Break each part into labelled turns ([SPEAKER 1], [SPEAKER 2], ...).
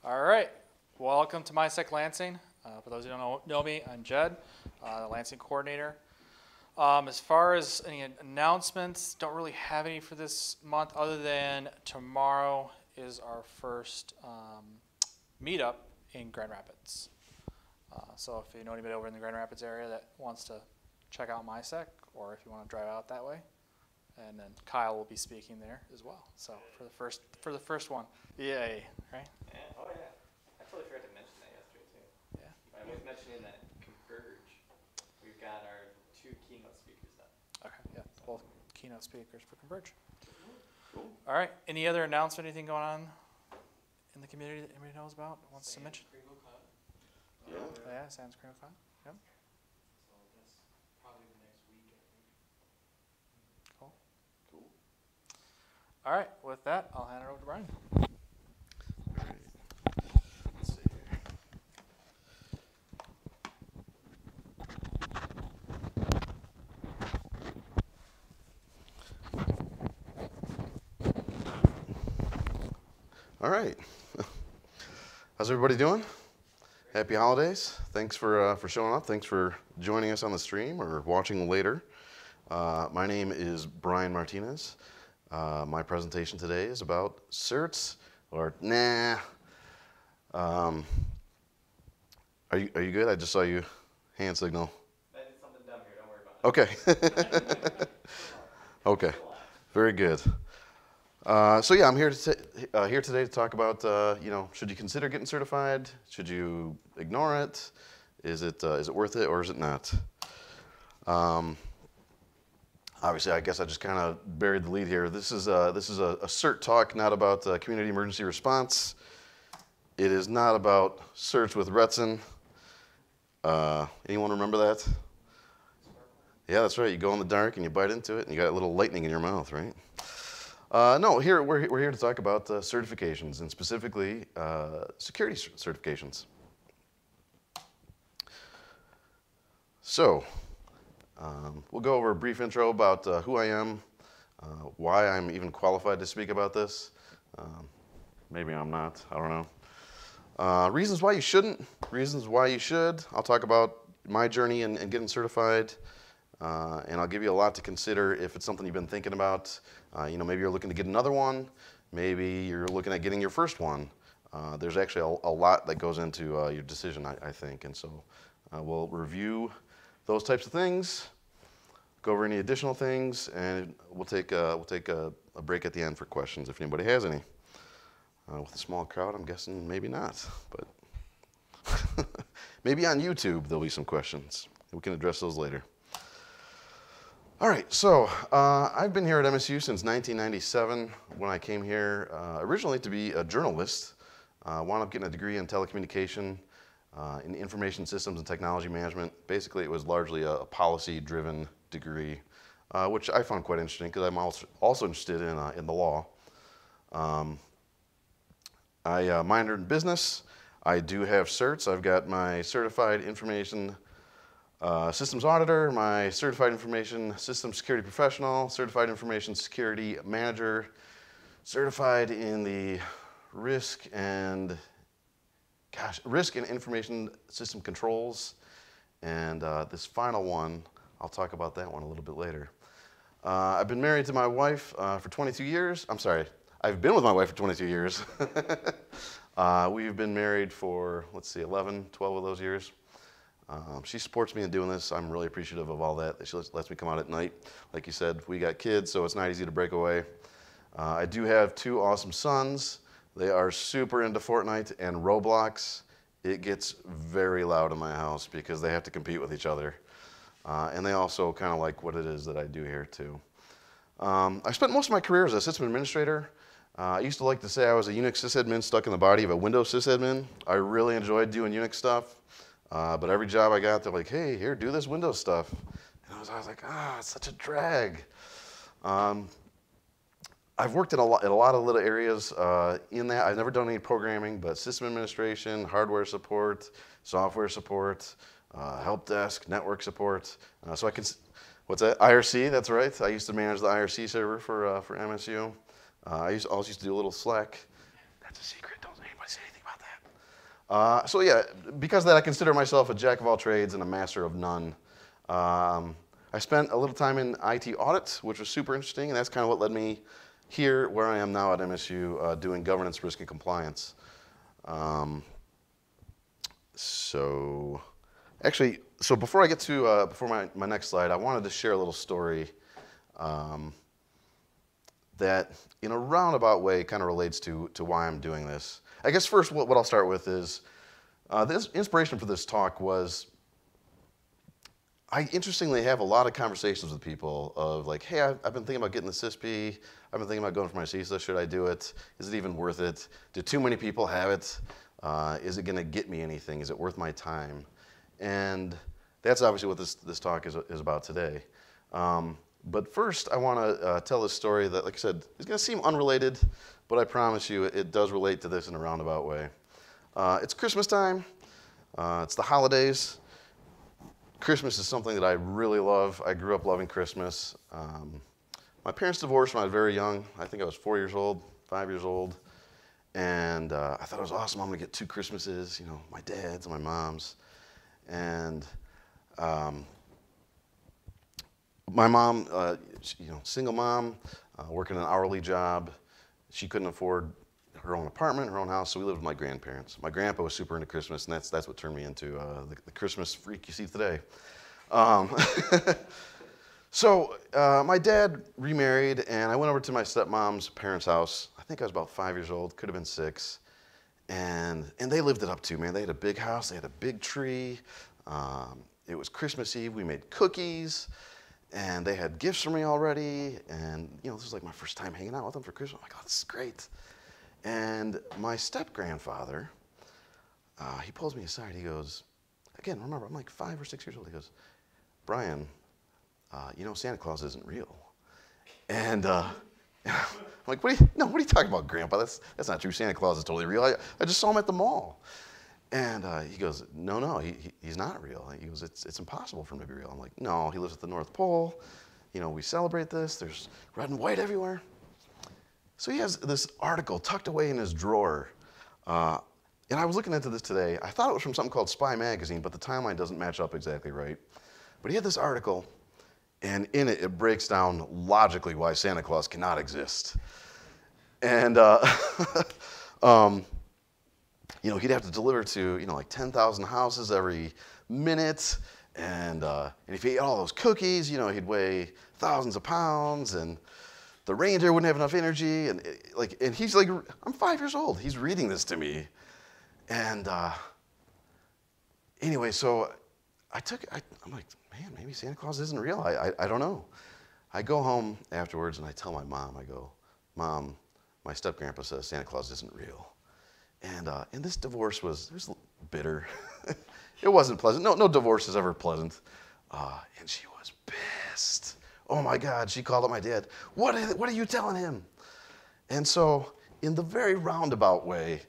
[SPEAKER 1] All right, welcome to MySec Lansing. For those who don't know me, I'm Jed, the Lansing coordinator. As far as any announcements, don't really have any for this month other than tomorrow is our first meetup in Grand Rapids. So if you know anybody over in the Grand Rapids area that wants to check out MySec, or if you want to drive out that way, and then Kyle will be speaking there as well. So for the first one, yay, right?
[SPEAKER 2] Yeah. Oh yeah, I totally forgot to mention that yesterday too.
[SPEAKER 1] Yeah.
[SPEAKER 2] I was mentioning that Converge, we've got our 2 keynote speakers up.
[SPEAKER 1] Okay, yeah, both keynote speakers for Converge. Cool. All right, any other announcement, anything going on in the community that anybody knows about, wants to mention? Yeah, Sans Kringle Cloud. Yep.
[SPEAKER 3] So that's probably the next week, I think.
[SPEAKER 1] Cool. Cool. All right, with that, I'll hand it over to Brian.
[SPEAKER 4] Let's see here. All right. How's everybody doing? Happy holidays. Thanks for showing up. Thanks for joining us on the stream or watching later. My name is Brian Martinez. My presentation today is about certs, or nah. Are you good? I just saw you hand signal.
[SPEAKER 2] I did something dumb here, don't worry about it.
[SPEAKER 4] Okay. Okay. Very good. So yeah, I'm here today to talk about should you consider getting certified? Should you ignore it? Is it worth it or is it not? Obviously, I guess I just kind of buried the lead here. This is a cert talk, not about community emergency response. It is not about certs with Retson. Anyone remember that? Yeah, that's right. You go in the dark and you bite into it, and you got a little lightning in your mouth, right? No, we're here to talk about certifications, and specifically security certifications. So we'll go over a brief intro about who I am, why I'm even qualified to speak about this. Maybe I'm not, I don't know. Reasons why you shouldn't, reasons why you should. I'll talk about my journey in getting certified, and I'll give you a lot to consider if it's something you've been thinking about. Maybe you're looking to get another one. Maybe you're looking at getting your first one. There's actually a lot that goes into your decision, I think. And so we'll review those types of things, go over any additional things, and we'll take a break at the end for questions if anybody has any. With a small crowd, I'm guessing maybe not, but maybe on YouTube there'll be some questions. We can address those later. All right, so I've been here at MSU since 1997 when I came here originally to be a journalist. Wound up getting a degree in telecommunication, in information systems and technology management. Basically, it was largely a policy-driven degree, which I found quite interesting because I'm also interested in the law. I minored in business. I do have certs. I've got my certified information systems auditor, my certified information systems security professional, certified information security manager, certified in the risk and information system controls, and this final one, I'll talk about that one a little bit later. I've been married to my wife for 22 years. I'm sorry, I've been with my wife for 22 years. We've been married for, 11, 12 of those years. She supports me in doing this. I'm really appreciative of all that. She lets me come out at night. Like you said, we got kids, so it's not easy to break away. I do have 2 awesome sons. They are super into Fortnite and Roblox. It gets very loud in my house because they have to compete with each other. And they also kind of like what it is that I do here too. I spent most of my career as a system administrator. I used to like to say I was a Unix sysadmin stuck in the body of a Windows sysadmin. I really enjoyed doing Unix stuff. But every job I got, they're like, hey, here, do this Windows stuff. And I was like, it's such a drag. I've worked in a lot of little areas in that. I've never done any programming, but system administration, hardware support, software support, help desk, network support. So I can, what's that? IRC, that's right. I used to manage the IRC server for MSU. I also used to do a little Slack. That's a secret. Don't anybody say anything about that. So yeah, because of that, I consider myself a jack of all trades and a master of none. I spent a little time in IT audit, which was super interesting, and that's kind of what led me here, where I am now at MSU, doing governance, risk, and compliance. So before I get to before my next slide, I wanted to share a little story that, in a roundabout way, kind of relates to why I'm doing this. I guess first, what I'll start with is this inspiration for this talk was, I interestingly have a lot of conversations with people of like, hey, I've been thinking about getting the CISP. I've been thinking about going for my CISA. Should I do it? Is it even worth it? Do too many people have it? Is it going to get me anything? Is it worth my time? And that's obviously what this talk is about today. But first, I want to tell a story that, like I said, is going to seem unrelated, but I promise you it does relate to this in a roundabout way. It's Christmas time. It's the holidays. Christmas is something that I really love. I grew up loving Christmas. My parents divorced when I was very young. I think I was 4 years old, 5 years old. And I thought it was awesome. I'm going to get 2 Christmases, my dad's and my mom's. And my mom, single mom, working an hourly job. She couldn't afford her own apartment, her own house, so we lived with my grandparents. My grandpa was super into Christmas, and that's what turned me into the Christmas freak you see today. So my dad remarried, and I went over to my stepmom's parents' house. I think I was about 5 years old, could have been 6. And they lived it up too, man. They had a big house, they had a big tree. It was Christmas Eve, we made cookies, and they had gifts for me already. And this was like my first time hanging out with them for Christmas. I'm like, oh, this is great. And my step-grandfather, he pulls me aside. He goes, again, remember, I'm like 5 or 6 years old. He goes, Brian, Santa Claus isn't real. And I'm like, what are you talking about, Grandpa? That's not true. Santa Claus is totally real. I just saw him at the mall. And he goes, no, he's not real. He goes, it's impossible for him to be real. I'm like, no, he lives at the North Pole. We celebrate this. There's red and white everywhere. So he has this article tucked away in his drawer. And I was looking into this today. I thought it was from something called Spy Magazine, but the timeline doesn't match up exactly right. But he had this article, and in it breaks down logically why Santa Claus cannot exist. And, he'd have to deliver to, like 10,000 houses every minute. And if he ate all those cookies, he'd weigh thousands of pounds. And the reindeer wouldn't have enough energy, and he's like, I'm 5 years old. He's reading this to me, and anyway, so I'm like, man, maybe Santa Claus isn't real. I don't know. I go home afterwards and I tell my mom. I go, Mom, my step-grandpa says Santa Claus isn't real, and this divorce was bitter. It wasn't pleasant. No divorce is ever pleasant, and she was pissed. Oh my God, she called up my dad. What are you telling him? And so, in the very roundabout way,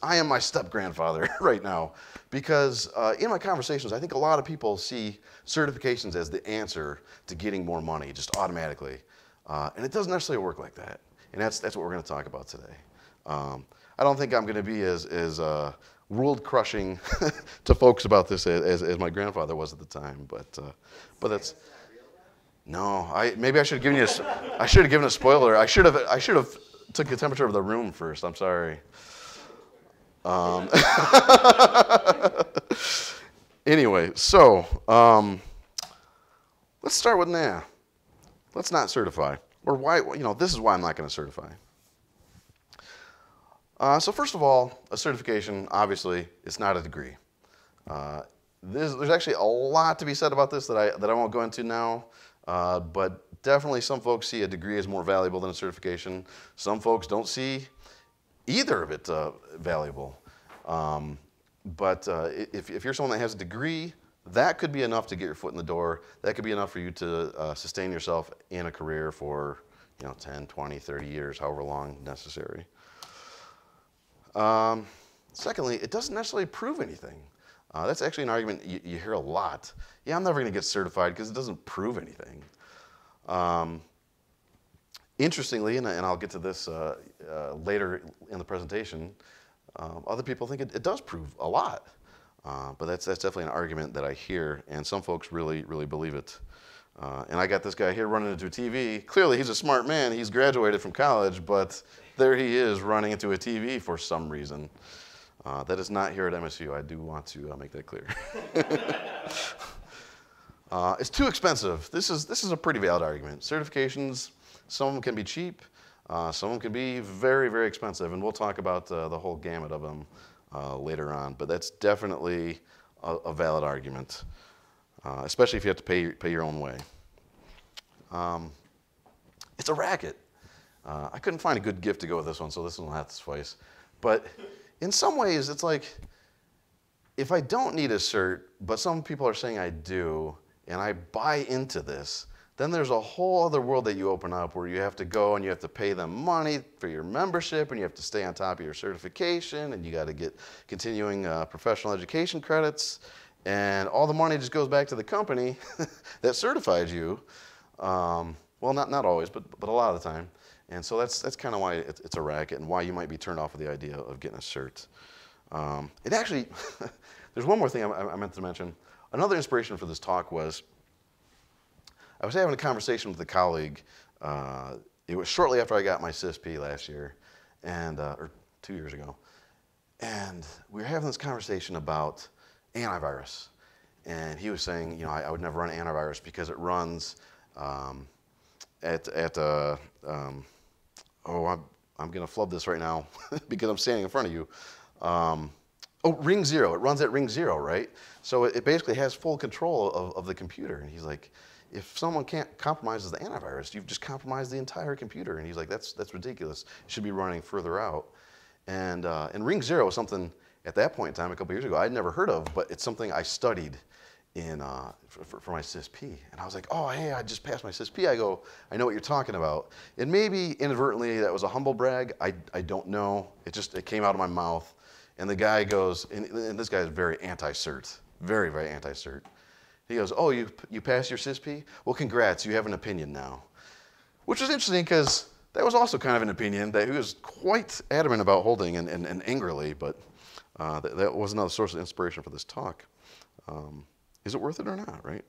[SPEAKER 4] I am my step-grandfather right now. Because in my conversations, I think a lot of people see certifications as the answer to getting more money, just automatically. And it doesn't necessarily work like that. And that's what we're going to talk about today. I don't think I'm going to be as world-crushing to folks about this as my grandfather was at the time. But that's... No, maybe I should have given you I should have given a spoiler. I should have took the temperature of the room first. I'm sorry. Anyway, so let's start with let's not certify, or why. This is why I'm not going to certify. So first of all, a certification, obviously, it's not a degree. There's actually a lot to be said about this that I won't go into now. But definitely some folks see a degree as more valuable than a certification. Some folks don't see either of it valuable. But if you're someone that has a degree, that could be enough to get your foot in the door. That could be enough for you to sustain yourself in a career for 10, 20, 30 years, however long necessary. Secondly, it doesn't necessarily prove anything. That's actually an argument you hear a lot. Yeah, I'm never going to get certified because it doesn't prove anything. Interestingly, and I'll get to this later in the presentation, Other people think it does prove a lot. But that's definitely an argument that I hear, and some folks really, really believe it. And I got this guy here running into a TV. Clearly, he's a smart man. He's graduated from college, but there he is running into a TV for some reason. That is not here at MSU. I do want to make that clear. It's too expensive. This is a pretty valid argument. Certifications, some of them can be cheap. Some of them can be very, very expensive, and we'll talk about the whole gamut of them later on. But that's definitely a valid argument, especially if you have to pay your own way. It's a racket. I couldn't find a good gift to go with this one, so this one will have to suffice. But in some ways, it's like, if I don't need a cert, but some people are saying I do, and I buy into this, then there's a whole other world that you open up where you have to go and you have to pay them money for your membership, and you have to stay on top of your certification, and you got to get continuing professional education credits, and all the money just goes back to the company that certified you. Well, not always, but a lot of the time. And so that's kind of why it's a racket, and why you might be turned off with the idea of getting a cert. It actually, there's one more thing I meant to mention. Another inspiration for this talk was, I was having a conversation with a colleague. It was shortly after I got my CISP last year, or 2 years ago. And we were having this conversation about antivirus. And he was saying, I would never run antivirus because it runs I'm going to flub this right now because I'm standing in front of you. Ring 0. It runs at ring 0, right? So it basically has full control of the computer. And he's like, if someone can't compromise the antivirus, you've just compromised the entire computer. And he's like, that's ridiculous. It should be running further out. And ring 0 was something at that point in time, a couple years ago, I'd never heard of, but it's something I studied for my CISP. And I was like, oh, hey, I just passed my CISP. I know what you're talking about. And maybe inadvertently that was a humble brag. I don't know. It came out of my mouth. And the guy goes, and this guy is very anti-cert, very, very anti-cert. He goes, oh, you passed your CISP? Well, congrats, you have an opinion now. Which was interesting because that was also kind of an opinion that he was quite adamant about holding and angrily, but that was another source of inspiration for this talk. Is it worth it or not, right?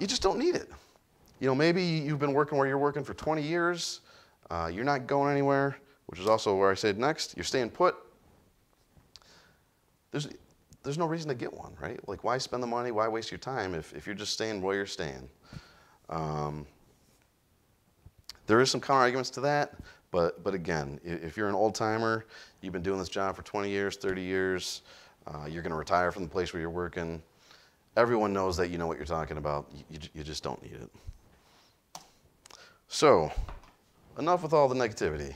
[SPEAKER 4] You just don't need it. Maybe you've been working where you're working for 20 years. You're not going anywhere, which is also where I said next. You're staying put. There's no reason to get one, right? Like, why spend the money? Why waste your time if you're just staying where you're staying? There is some counter arguments to that, but again, if you're an old timer, you've been doing this job for 20 years, 30 years, you're going to retire from the place where you're working. Everyone knows that you know what you're talking about. You just don't need it. So, enough with all the negativity.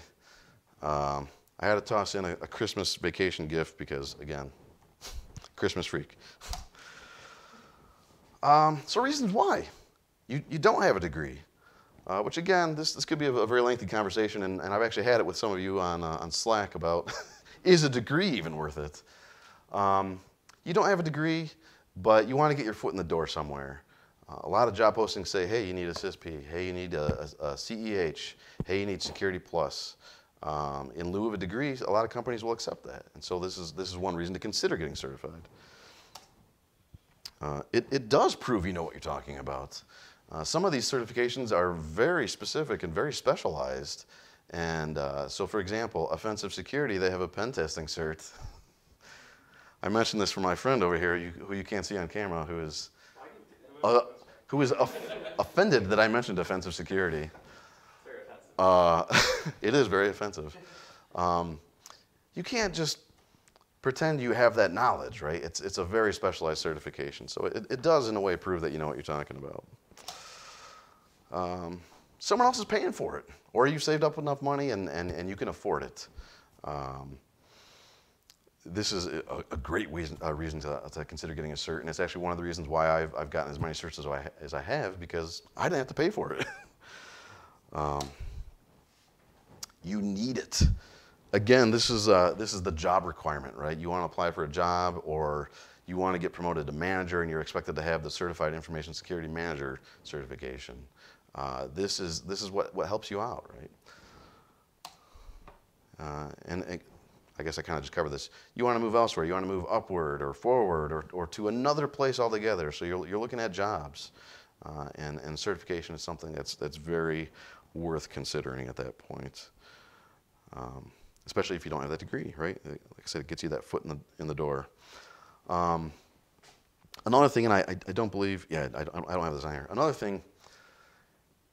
[SPEAKER 4] I had to toss in a Christmas vacation gift because, again, Christmas freak. So reasons why you don't have a degree, which again, this could be a very lengthy conversation, and I've actually had it with some of you on Slack about, is a degree even worth it? You don't have a degree, but you want to get your foot in the door somewhere. A lot of job postings say, hey, you need a CISP, hey, you need a CEH, hey, you need Security Plus. In lieu of a degree, a lot of companies will accept that. And so this is one reason to consider getting certified. It does prove you know what you're talking about. Some of these certifications are very specific and very specialized. And so, for example, offensive security, they have a pen testing cert. I mentioned this for my friend over here, who you can't see on camera, who is offended that I mentioned offensive security. It is very offensive. You can't just pretend you have that knowledge, right? It's a very specialized certification. So it does, in a way, prove that you know what you're talking about. Someone else is paying for it, or you've saved up enough money and you can afford it. This is a great reason to consider getting a cert, and it's actually one of the reasons why I've gotten as many certs as I have, because I didn't have to pay for it. You need it. Again, this is the job requirement, right? You want to apply for a job, or you want to get promoted to manager, and you're expected to have the Certified Information Security Manager certification. This is what helps you out, right? And I guess I kind of just covered this. You want to move elsewhere. You want to move upward or forward or to another place altogether. So you're looking at jobs, and certification is something that's very worth considering at that point. Especially if you don't have that degree, right? Like I said, it gets you that foot in the door. Another thing, and I don't believe, I don't have this on here. Another thing,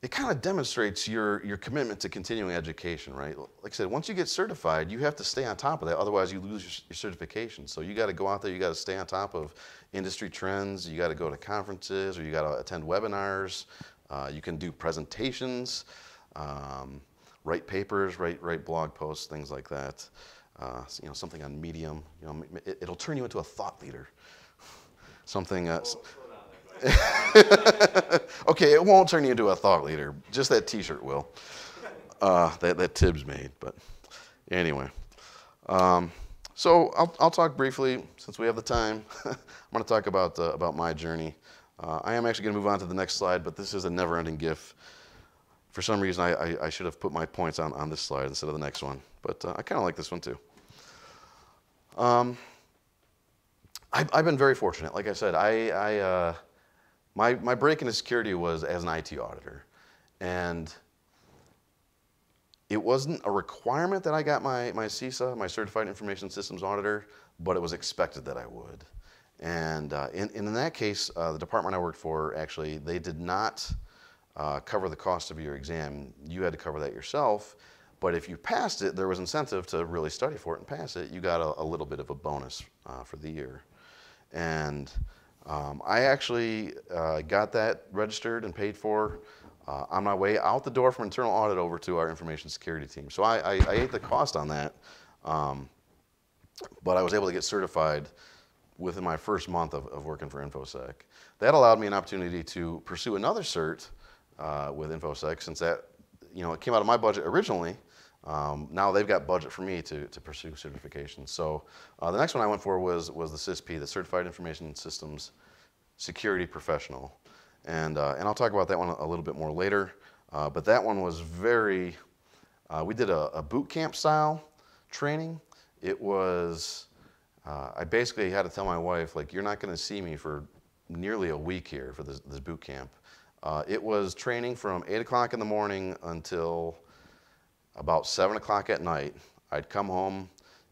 [SPEAKER 4] it kind of demonstrates your commitment to continuing education, right? Like I said, once you get certified, you have to stay on top of that. Otherwise, you lose your certification. So you got to go out there. You got to stay on top of industry trends. You got to go to conferences, or you got to attend webinars. You can do presentations, write papers, write blog posts, things like that. Something on Medium. It'll turn you into a thought leader. Something. Okay, it won't turn you into a thought leader. Just that T-shirt will. That Tibbs made. But anyway, so I'll talk briefly since we have the time. I'm going to talk about my journey. I am actually going to move on to the next slide, but this is a never-ending GIF. For some reason, I should have put my points on this slide instead of the next one. But I kind of like this one too. I've been very fortunate. Like I said, my break into security was as an IT auditor. And it wasn't a requirement that I got my CISA, my Certified Information Systems Auditor, but it was expected that I would. And in that case, the department I worked for, actually, they did not cover the cost of your exam. You had to cover that yourself. But if you passed it, there was incentive to really study for it and pass it. You got a little bit of a bonus for the year. And I actually got that registered and paid for on my way out the door from internal audit over to our information security team. So I ate the cost on that, but I was able to get certified within my first month of working for infosec. That allowed me an opportunity to pursue another cert with infosec, since that it came out of my budget originally. Now they've got budget for me to pursue certification. So the next one I went for was the CISP, the Certified Information Systems Security Professional. And I'll talk about that one a little bit more later. But that one was very, we did a boot camp style training. It was, I basically had to tell my wife, like, you're not going to see me for nearly a week here for this boot camp. It was training from 8 o'clock in the morning until about 7 o'clock at night. I'd come home,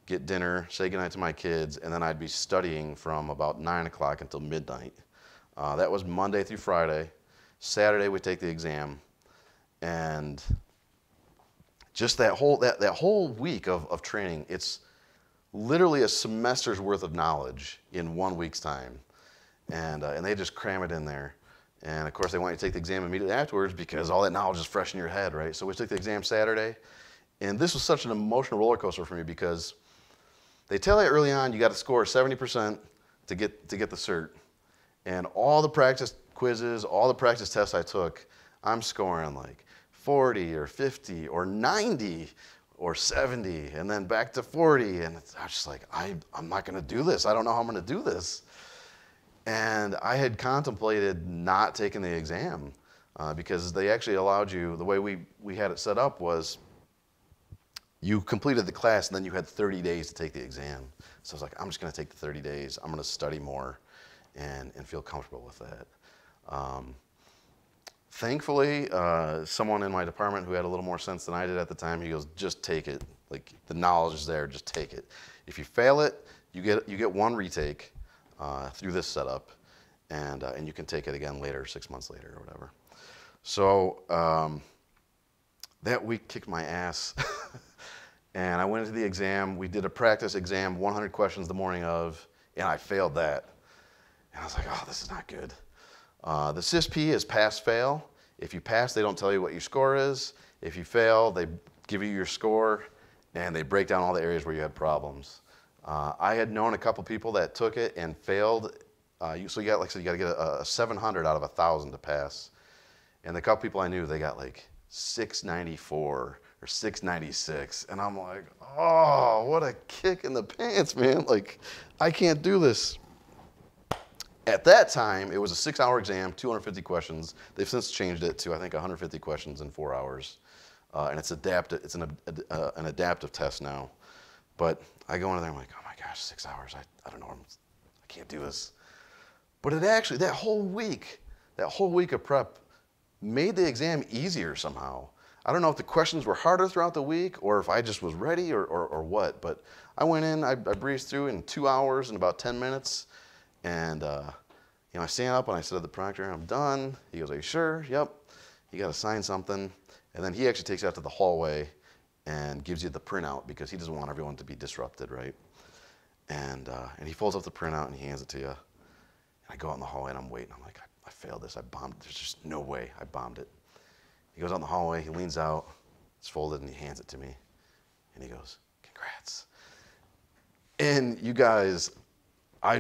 [SPEAKER 4] get dinner, say goodnight to my kids, and then I'd be studying from about 9 o'clock until midnight. That was Monday through Friday. Saturday we'd take the exam. And just that whole week of training, it's literally a semester's worth of knowledge in 1 week's time. And they just cram it in there. And of course, they want you to take the exam immediately afterwards because all that knowledge is fresh in your head, right? So we took the exam Saturday. And this was such an emotional roller coaster for me because they tell you early on you got to score 70% to get the cert. And all the practice quizzes, all the practice tests I took, I'm scoring like 40 or 50 or 90 or 70 and then back to 40. And I was just like, I'm not going to do this. I don't know how I'm going to do this. And I had contemplated not taking the exam because they actually allowed you, the way we had it set up was you completed the class and then you had 30 days to take the exam. So I was like, I'm just going to take the 30 days. I'm going to study more and feel comfortable with that. Thankfully, someone in my department who had a little more sense than I did at the time, he goes, just take it. Like, the knowledge is there, just take it. If you fail it, you get one retake through this setup, and you can take it again later, 6 months later or whatever. So that week kicked my ass. And I went into the exam. We did a practice exam, 100 questions the morning of, and I failed that. And I was like, oh, this is not good. The CISP is pass-fail. If you pass, they don't tell you what your score is. If you fail, they give you your score, and they break down all the areas where you had problems. I had known a couple people that took it and failed. So you got, like I said, you got to get a 700 out of 1,000 to pass. And the couple people I knew, they got like 694 or 696. And I'm like, oh, what a kick in the pants, man. Like, I can't do this. At that time, it was a 6-hour exam, 250 questions. They've since changed it to, I think, 150 questions in 4 hours. And it's adaptive. It's an adaptive test now. But I go in there, I'm like, oh my gosh, 6 hours. I don't know, I can't do this. But it actually, that whole week of prep made the exam easier somehow. I don't know if the questions were harder throughout the week or if I just was ready or what, but I went in, I breezed through in 2 hours and about 10 minutes. And, I stand up and I said to the proctor, I'm done. He goes, are you sure? Yep. You got to sign something. And then he actually takes you out to the hallway and gives you the printout because he doesn't want everyone to be disrupted, right? And he folds up the printout and he hands it to you. And I go out in the hallway and I'm waiting. I'm like, I failed this. I bombed it. There's just no way. I bombed it. He goes out in the hallway. He leans out. It's folded and he hands it to me. And he goes, congrats. And you guys, I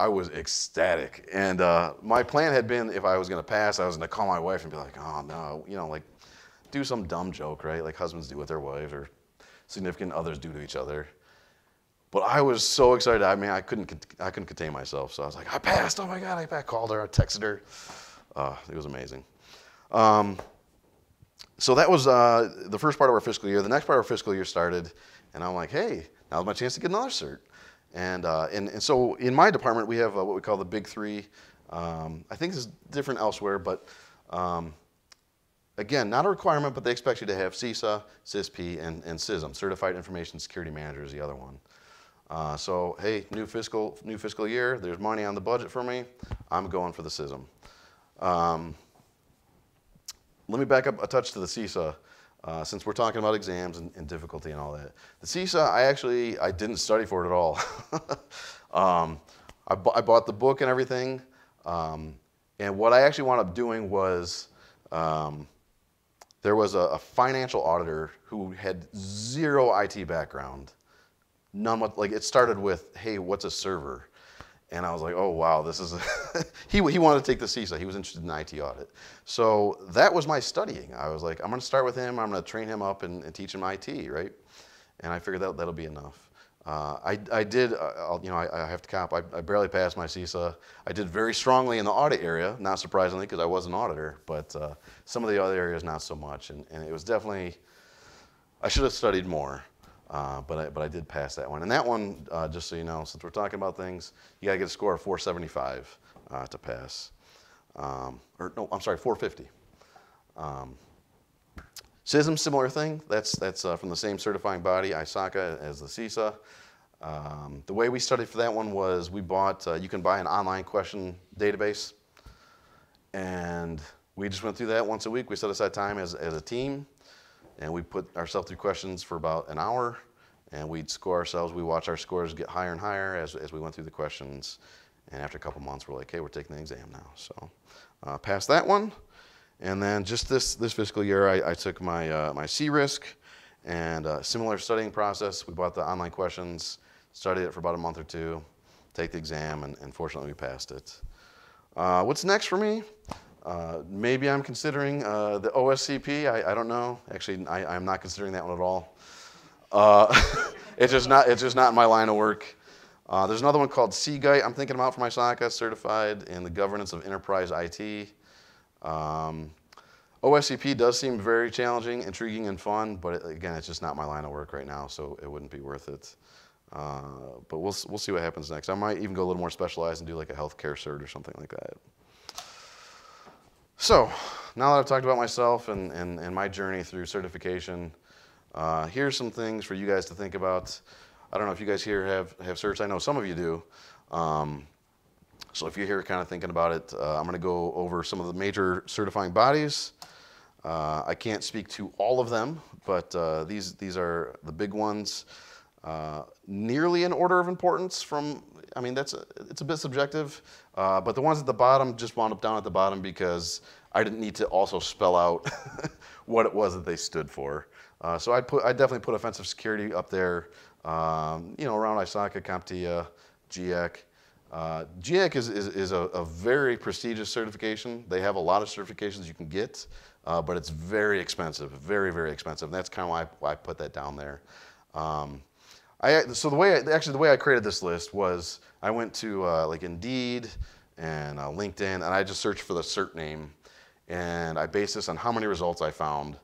[SPEAKER 4] was ecstatic. And my plan had been if I was going to pass, I was going to call my wife and be like, oh, no, like do some dumb joke, right? Like husbands do with their wives or significant others do to each other. But I was so excited. I mean, I couldn't contain myself. So I was like, I passed. Oh, my God. I called her. I texted her. It was amazing. So that was the first part of our fiscal year. The next part of our fiscal year started, and I'm like, hey, now's my chance to get another cert. And so in my department, we have what we call the Big Three. I think this is different elsewhere, but again, not a requirement, but they expect you to have CISA, CISP, and CISM, Certified Information Security Manager is the other one. So hey, new fiscal year, there's money on the budget for me. I'm going for the CISM. Let me back up a touch to the CISA. Since we're talking about exams and difficulty and all that. The CISA, I didn't study for it at all. I bought the book and everything. And what I actually wound up doing was there was a financial auditor who had zero IT background. None, like it started with, hey, what's a server? And I was like, oh, wow, this is, he wanted to take the CISA. He was interested in IT audit. So that was my studying. I was like, I'm going to start with him. I'm going to train him up and teach him IT, right? And I figured that'll be enough. I did, I have to cop, I barely passed my CISA. I did very strongly in the audit area, not surprisingly, because I was an auditor, but some of the other areas not so much. And it was definitely, I should have studied more. But I did pass that one. And that one, just so you know, since we're talking about things, you got to get a score of 475 to pass. Or no, I'm sorry, 450. CISM, similar thing. That's from the same certifying body, ISACA, as the CISA. The way we studied for that one was we bought, you can buy an online question database. And we just went through that once a week. We set aside time as a team. And we put ourselves through questions for about an hour, and we'd score ourselves. We watch our scores get higher and higher as we went through the questions. And after a couple months, we're like, hey, we're taking the exam now. So passed that one. And then just this fiscal year, I took my C-Risk and similar studying process. We bought the online questions, studied it for about a month or two, take the exam, and fortunately we passed it. What's next for me? Maybe I'm considering the OSCP. I don't know. Actually, I'm not considering that one at all. It's just not in my line of work. There's another one called CGITE I'm thinking about for my SOCA, Certified in the Governance of Enterprise IT. OSCP does seem very challenging, intriguing, and fun, but again, it's just not my line of work right now, so it wouldn't be worth it. But we'll see what happens next. I might even go a little more specialized and do like a healthcare cert or something like that. So, now that I've talked about myself and my journey through certification, here's some things for you guys to think about. I don't know if you guys here have certs. I know some of you do. So if you're here kind of thinking about it, I'm going to go over some of the major certifying bodies. I can't speak to all of them, but these are the big ones. Nearly in order of importance from, I mean, it's a bit subjective, but the ones at the bottom just wound up down at the bottom because I didn't need to also spell out what it was that they stood for. So I definitely put offensive security up there, around ISACA, CompTIA, GIEC. GIEC is a very prestigious certification. They have a lot of certifications you can get, but it's very expensive, very, very expensive. And that's kind of why I put that down there. So the way I created this list was I went to like Indeed and LinkedIn, and I just searched for the cert name, and I based this on how many results I found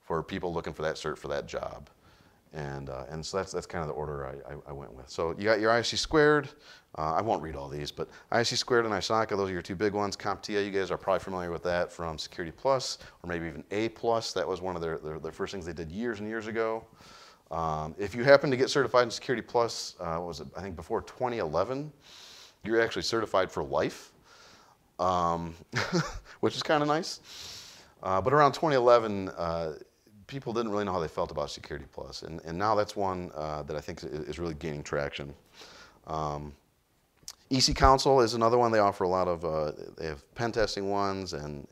[SPEAKER 4] for people looking for that cert for that job. And so that's kind of the order I went with. So you got your ISC squared. I won't read all these, but ISC squared and ISACA, those are your two big ones. CompTIA, you guys are probably familiar with that from Security Plus, or maybe even A Plus. That was one of their first things they did years and years ago. If you happen to get certified in Security Plus, what was it, I think before 2011, you're actually certified for life, which is kind of nice. But around 2011, people didn't really know how they felt about Security Plus, and now that's one that I think is really gaining traction. EC Council is another one. They offer a lot of, they have pen testing ones and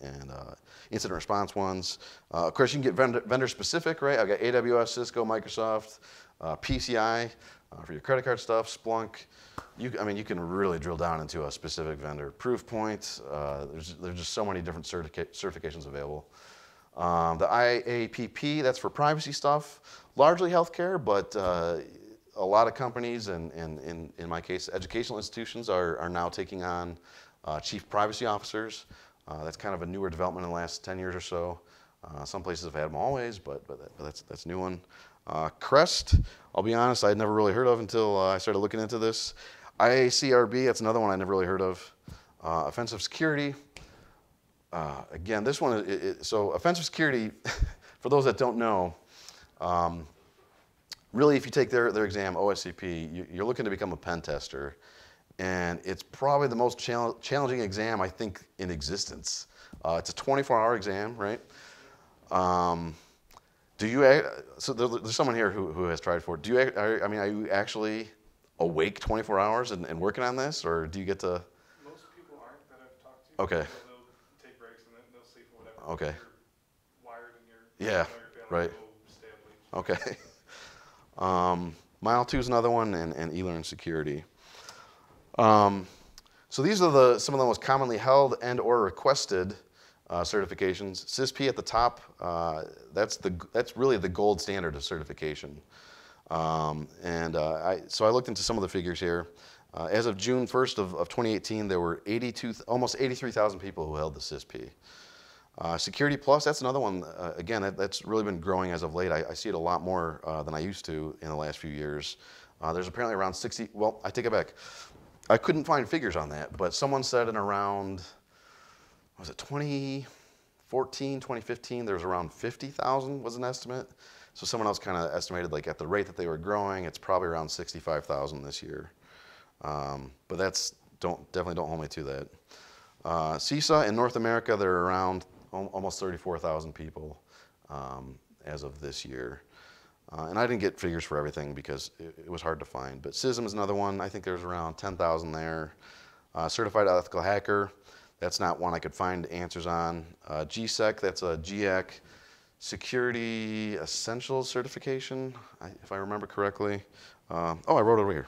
[SPEAKER 4] incident response ones. Of course, you can get vendor specific, right? I've got AWS, Cisco, Microsoft, PCI for your credit card stuff, Splunk. I mean, you can really drill down into a specific vendor. Proofpoint, there's just so many different certifications available. The IAPP, that's for privacy stuff, largely healthcare, but a lot of companies, and in my case, educational institutions are now taking on chief privacy officers. That's kind of a newer development in the last 10 years or so. Some places have had them always, but that's a new one. CREST, I'll be honest, I'd never really heard of until I started looking into this. IACRB, that's another one I never really heard of. Offensive security. Again, this one, so offensive security, for those that don't know, really if you take their exam, OSCP, you're looking to become a pen tester. And it's probably the most challenging exam, I think, in existence. It's a 24-hour exam, right? So there's someone here who has tried for it. Are you actually awake 24 hours and working on this, or do you get to?
[SPEAKER 3] Most people aren't that I've talked to.
[SPEAKER 4] Okay.
[SPEAKER 3] So they'll take breaks and then they'll sleep or whatever.
[SPEAKER 4] Okay.
[SPEAKER 3] You're wired and
[SPEAKER 4] Yeah, right.
[SPEAKER 3] Stay up late.
[SPEAKER 4] Okay. Mile 2 is another one, and e-learn security. So these are some of the most commonly held and or requested certifications. CISP at the top, that's really the gold standard of certification. So I looked into some of the figures here. As of June 1st of 2018, there were almost 83,000 people who held the CISP. Security Plus, that's another one. Again, that's really been growing as of late. I see it a lot more than I used to in the last few years. There's apparently around 60, well, I take it back. I couldn't find figures on that, but someone said in around, was it 2014, 2015, there was around 50,000 was an estimate. So someone else kind of estimated, like at the rate that they were growing, it's probably around 65,000 this year. But definitely don't hold me to that. CISA in North America, they're around almost 34,000 people as of this year. And I didn't get figures for everything because it was hard to find. But CISM is another one. I think there's around 10,000 there. Certified Ethical Hacker, that's not one I could find answers on. GSEC, that's a GIAC Security Essentials certification, if I remember correctly. I wrote it over here.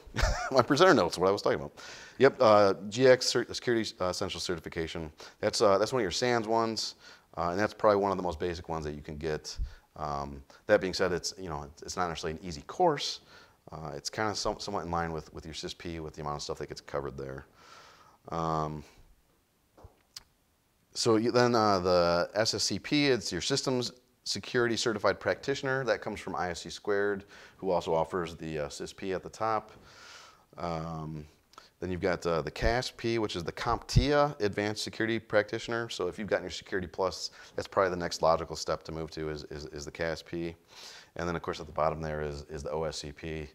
[SPEAKER 4] My presenter notes, what I was talking about. Yep, GX Security Essentials certification. That's one of your SANS ones, and that's probably one of the most basic ones that you can get. That being said, it's not necessarily an easy course. It's kind of somewhat in line with your CISP, with the amount of stuff that gets covered there. Then the SSCP, it's your Systems Security Certified Practitioner. That comes from ISC Squared, who also offers the CISP at the top. Then you've got the CASP, which is the CompTIA Advanced Security Practitioner. So if you've gotten your Security Plus, that's probably the next logical step to move to is the CASP. And then, of course, at the bottom there is the OSCP.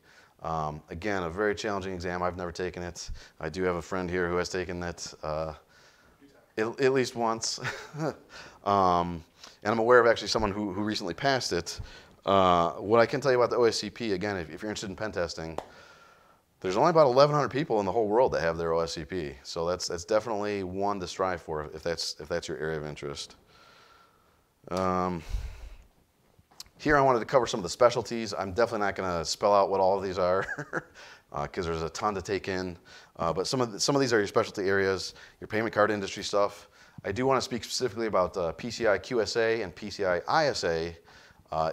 [SPEAKER 4] Again, a very challenging exam. I've never taken it. I do have a friend here who has taken it at least once. And I'm aware of actually someone who recently passed it. What I can tell you about the OSCP, again, if you're interested in pen testing, there's only about 1,100 people in the whole world that have their OSCP. So that's definitely one to strive for if that's your area of interest. Here I wanted to cover some of the specialties. I'm definitely not going to spell out what all of these are because there's a ton to take in. But some of these are your specialty areas, your payment card industry stuff. I do want to speak specifically about PCI QSA and PCI ISA.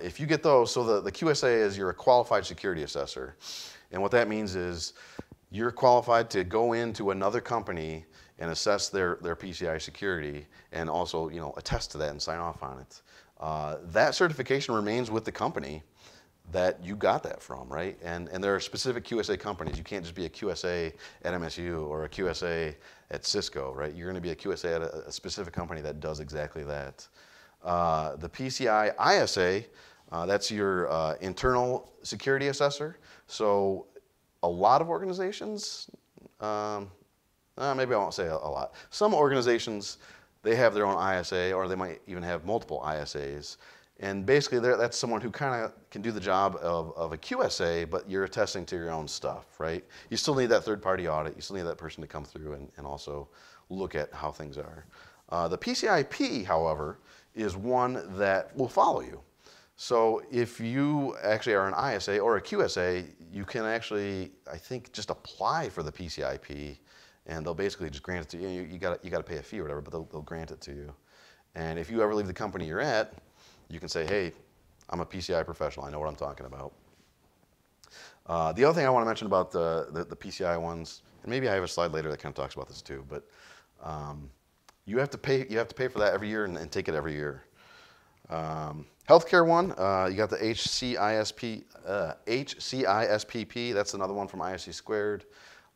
[SPEAKER 4] If you get those, so the QSA is you're a qualified security assessor. And what that means is you're qualified to go into another company and assess their PCI security and also attest to that and sign off on it. That certification remains with the company. that you got that from, right? And there are specific QSA companies. You can't just be a QSA at MSU or a QSA at Cisco, right? You're going to be a QSA at a specific company that does exactly that. The PCI ISA, that's your internal security assessor. So a lot of organizations, maybe I won't say a lot. Some organizations, they have their own ISA, or they might even have multiple ISAs. And basically, that's someone who kind of can do the job of a QSA, but you're attesting to your own stuff, right? You still need that third-party audit. You still need that person to come through and also look at how things are. The PCIP, however, is one that will follow you. So if you actually are an ISA or a QSA, you can actually, I think, just apply for the PCIP, and they'll basically just grant it to you. You got to pay a fee or whatever, but they'll grant it to you. And if you ever leave the company you're at, you can say, hey, I'm a PCI professional. I know what I'm talking about. The other thing I want to mention about the PCI ones, and maybe I have a slide later that kind of talks about this too, but you have to pay for that every year and take it every year. Healthcare one, you got the HCISPP. That's another one from ISC Squared.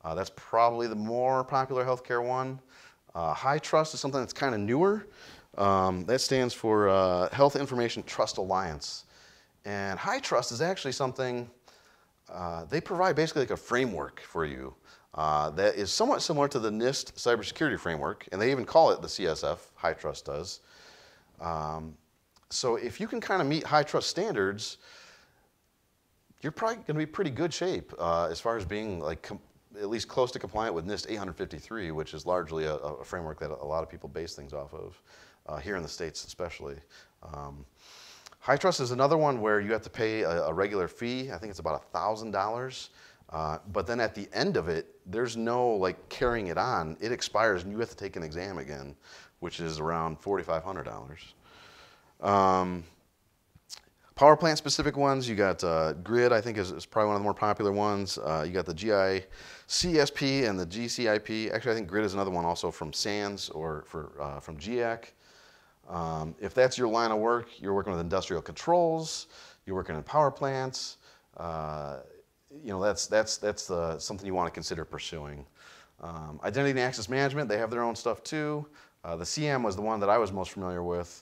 [SPEAKER 4] That's probably the more popular healthcare one. High Trust is something that's kind of newer. That stands for Health Information Trust Alliance. And High Trust is actually something, they provide basically like a framework for you that is somewhat similar to the NIST cybersecurity framework, and they even call it the CSF, High Trust does. So if you can kind of meet High Trust standards, you're probably going to be pretty good shape as far as being like at least close to compliant with NIST 853, which is largely a framework that a lot of people base things off of. Here in the States especially. High Trust is another one where you have to pay a regular fee. I think it's about $1,000. But then at the end of it, there's no like carrying it on. It expires and you have to take an exam again, which is around $4,500. Power plant specific ones, you got Grid, I think is probably one of the more popular ones. You got the GICSP and the GCIP. Actually, I think Grid is another one also from SANS or from GIAC. If that's your line of work, you're working with industrial controls, you're working in power plants, that's something you want to consider pursuing. Identity and access management, they have their own stuff too. The CM was the one that I was most familiar with,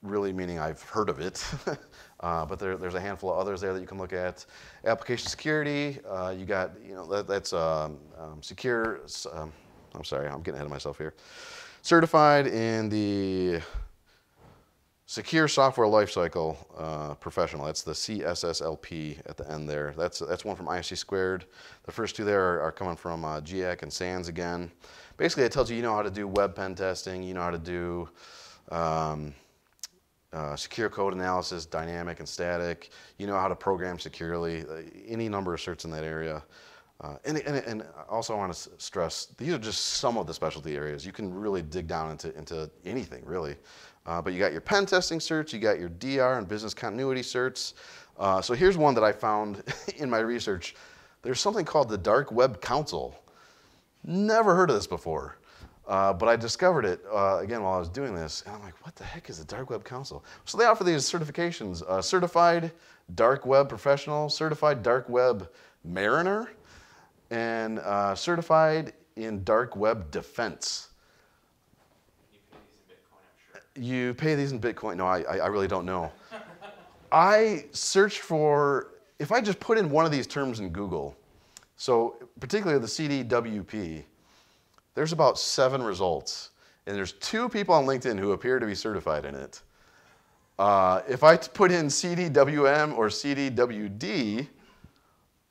[SPEAKER 4] really meaning I've heard of it, but there's a handful of others there that you can look at. Application security, you got, that's secure, I'm sorry, I'm getting ahead of myself here. Certified in the Secure Software Lifecycle Professional. That's the CSSLP at the end there. That's one from ISC Squared. The first two there are coming from GIAC and SANS again. Basically, it tells you know how to do web pen testing, you know how to do secure code analysis, dynamic and static. You know how to program securely. Any number of certs in that area. And also I want to stress, these are just some of the specialty areas. You can really dig down into anything, really. But you got your pen testing certs, you got your DR and business continuity certs. So here's one that I found in my research. There's something called the Dark Web Council. Never heard of this before. But I discovered it, again, while I was doing this. And I'm like, what the heck is the Dark Web Council? So they offer these certifications. Certified Dark Web Professional, Certified Dark Web Mariner, and certified in dark web defense. You pay these in Bitcoin? No, I really don't know. I searched for, if I just put in one of these terms in Google, so particularly the CDWP, there's about 7 results. And there's 2 people on LinkedIn who appear to be certified in it. If I put in CDWM or CDWD,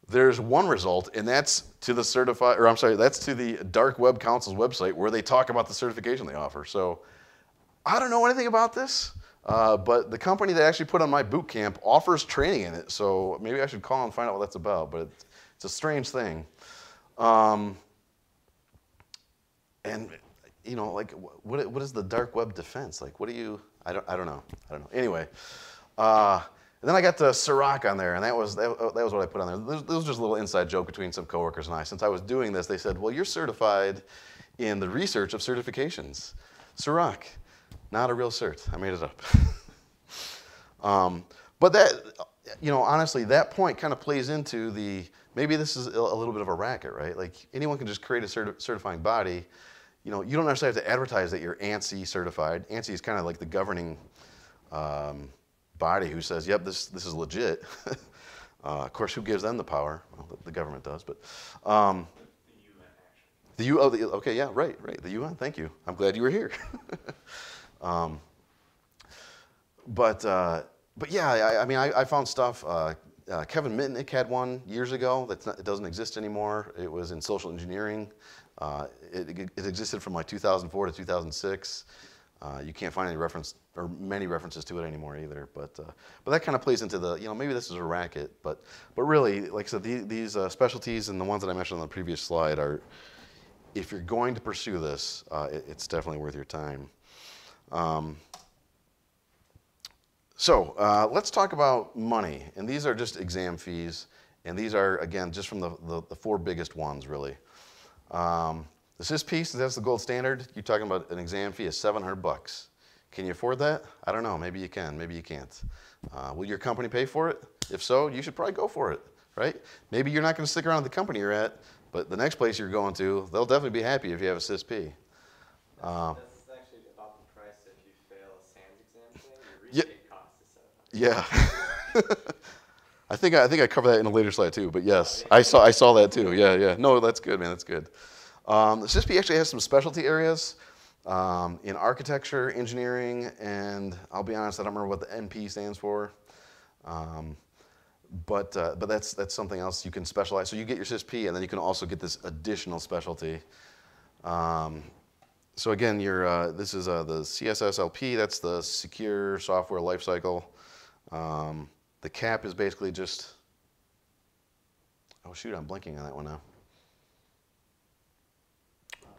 [SPEAKER 4] there's 1 result, and that's to the that's to the Dark Web Council's website where they talk about the certification they offer. So I don't know anything about this, but the company that actually put on my boot camp offers training in it. So maybe I should call and find out what that's about, but it's a strange thing. And like what is the dark web defense? Like, what do you, I don't know. Anyway, and then I got the Ciroc on there, and that was what I put on there. This was just a little inside joke between some coworkers and I. Since I was doing this, they said, well, you're certified in the research of certifications. Ciroc, not a real cert. I made it up. But that, honestly, that point kind of plays into maybe this is a little bit of a racket, right? Like anyone can just create a certifying body. You don't necessarily have to advertise that you're ANSI certified. ANSI is kind of like the governing body who says, yep, this is legit. Of course, who gives them the power? Well, the government does, but the UN, actually. Okay, yeah, right, the UN. Thank you. I'm glad you were here. But yeah, I found stuff. Kevin Mitnick had one years ago. It doesn't exist anymore. It was in social engineering. It existed from like 2004 to 2006. You can't find any reference or many references to it anymore either. But that kind of plays into the maybe this is a racket. But really, like I said, these specialties and the ones that I mentioned on the previous slide are, if you're going to pursue this, it's definitely worth your time. So let's talk about money. And these are just exam fees. And these are, again, just from the four biggest ones, really. The SIS piece, that's the gold standard. You're talking about an exam fee of $700. Can you afford that? I don't know. Maybe you can. Maybe you can't. Will your company pay for it? If so, you should probably go for it, right? Maybe you're not going to stick around at the company you're at, but the next place you're going to, they'll definitely be happy if you have a SIS-P.
[SPEAKER 2] That's actually about the price if you fail a SANS exam thing. Your retake cost is $700.
[SPEAKER 4] Yeah. I think I cover that in a later slide too, but yes, I saw that too. Yeah. No, that's good, man. That's good. The SIS-P actually has some specialty areas in architecture, engineering, and I'll be honest, I don't remember what the NP stands for. But that's something else you can specialize. So you get your SIS-P, and then you can also get this additional specialty. So again, this is the CSSLP. That's the Secure Software Lifecycle. The CAP is basically just, oh shoot, I'm blanking on that one now.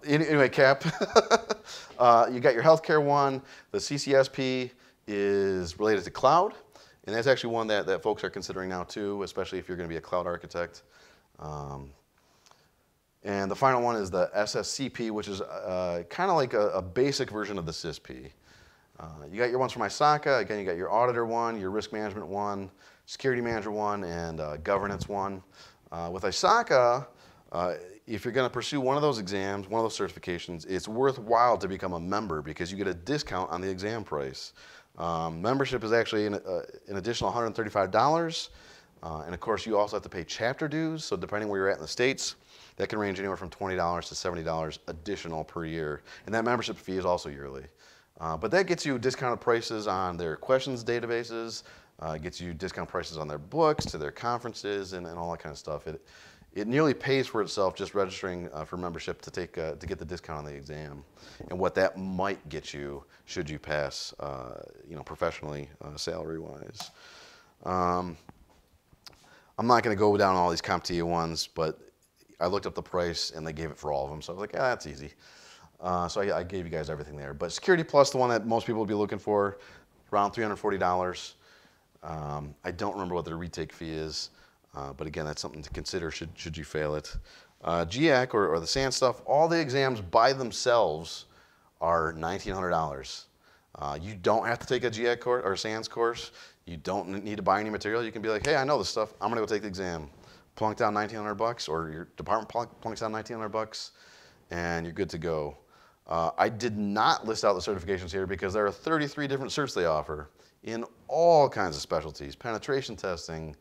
[SPEAKER 4] Anyway, CAP. You got your healthcare one. The CCSP is related to cloud. And that's actually one that folks are considering now too, especially if you're going to be a cloud architect. And the final one is the SSCP, which is kind of like a basic version of the SIS-P. You got your ones from ISACA. Again, you got your auditor one, your risk management one, security manager one, and governance one. With ISACA, if you're going to pursue one of those exams, one of those certifications, it's worthwhile to become a member because you get a discount on the exam price. Membership is actually an additional $135. And of course, you also have to pay chapter dues. So depending where you're at in the States, that can range anywhere from $20 to $70 additional per year. And that membership fee is also yearly. But that gets you discounted prices on their questions databases, gets you discount prices on their books, to their conferences, and all that kind of stuff. It nearly pays for itself just registering for membership to get the discount on the exam, and what that might get you should you pass, professionally, salary-wise. I'm not going to go down all these CompTIA ones, but I looked up the price and they gave it for all of them, so I was like, that's easy. So I gave you guys everything there. But Security Plus, the one that most people would be looking for, around $340. I don't remember what the retake fee is. But again, that's something to consider should you fail it. GIAC or the SANS stuff, all the exams by themselves are $1,900. You don't have to take a GIAC course or SANS course. You don't need to buy any material. You can be like, hey, I know this stuff. I'm going to go take the exam. Plunk down $1,900, or your department plunks down $1,900, and you're good to go. I did not list out the certifications here because there are 33 different certs they offer in all kinds of specialties: penetration testing,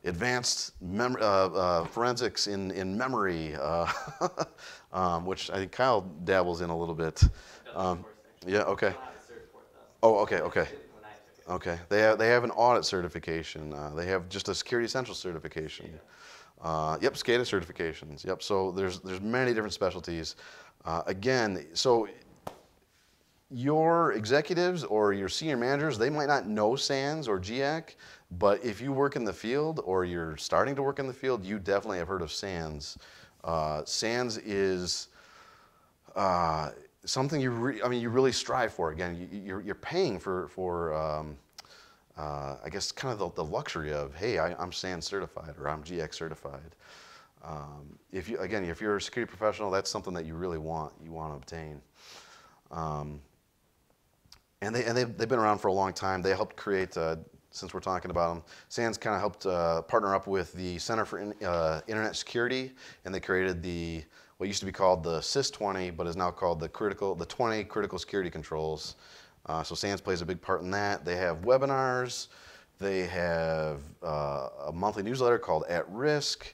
[SPEAKER 4] advanced forensics in memory, which I think Kyle dabbles in a little bit. Yeah, okay. Oh, okay. Okay. They have an audit certification. They have just a Security Essentials certification. Yep, SCADA certifications. Yep. So there's many different specialties. Again, so your executives or your senior managers, they might not know SANS or GIAC, but if you work in the field or you're starting to work in the field, you definitely have heard of SANS. SANS is something you really strive for. Again, you're paying for I guess kind of the luxury of, hey, I'm SANS certified or I'm GIAC certified. If you're a security professional, that's something that you really want to obtain. And they've been around for a long time. They helped create, since we're talking about them, SANS kind of helped partner up with the Center for Internet Security, and they created what used to be called the SIS-20, but is now called the 20 Critical Security Controls. So SANS plays a big part in that. They have webinars. They have a monthly newsletter called At Risk.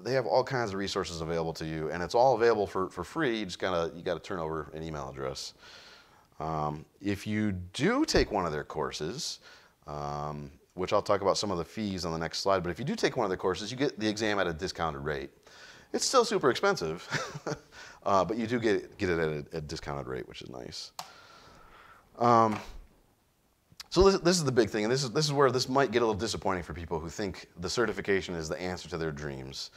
[SPEAKER 4] They have all kinds of resources available to you, and it's all available for free. You just gotta turn over an email address. If you do take one of their courses, which I'll talk about some of the fees on the next slide, but if you do take one of their courses, you get the exam at a discounted rate. It's still super expensive, but you do get it at a discounted rate, which is nice. So this is the big thing, and this is where this might get a little disappointing for people who think the certification is the answer to their dreams.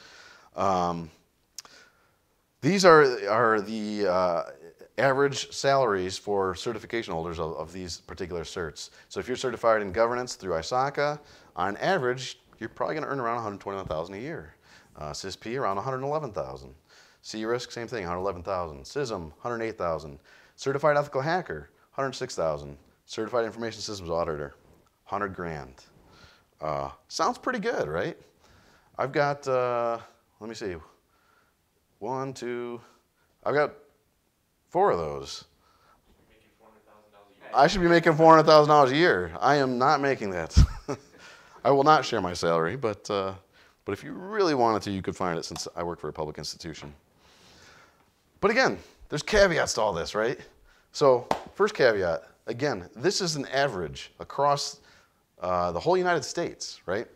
[SPEAKER 4] These are the average salaries for certification holders of these particular certs. So if you're certified in governance through ISACA, on average, you're probably going to earn around $121,000 a year. CISP around $111,000. C-Risk, same thing, $111,000. CISM, $108,000. Certified ethical hacker, $106,000. Certified information systems auditor, $100,000. Sounds pretty good, right? I've got, let me see, I've got 4 of those. I should be making $400,000 a year. I am not making that. I will not share my salary, but if you really wanted to, you could find it since I work for a public institution. But again, there's caveats to all this, right? So first caveat, again, this is an average across the whole United States, right?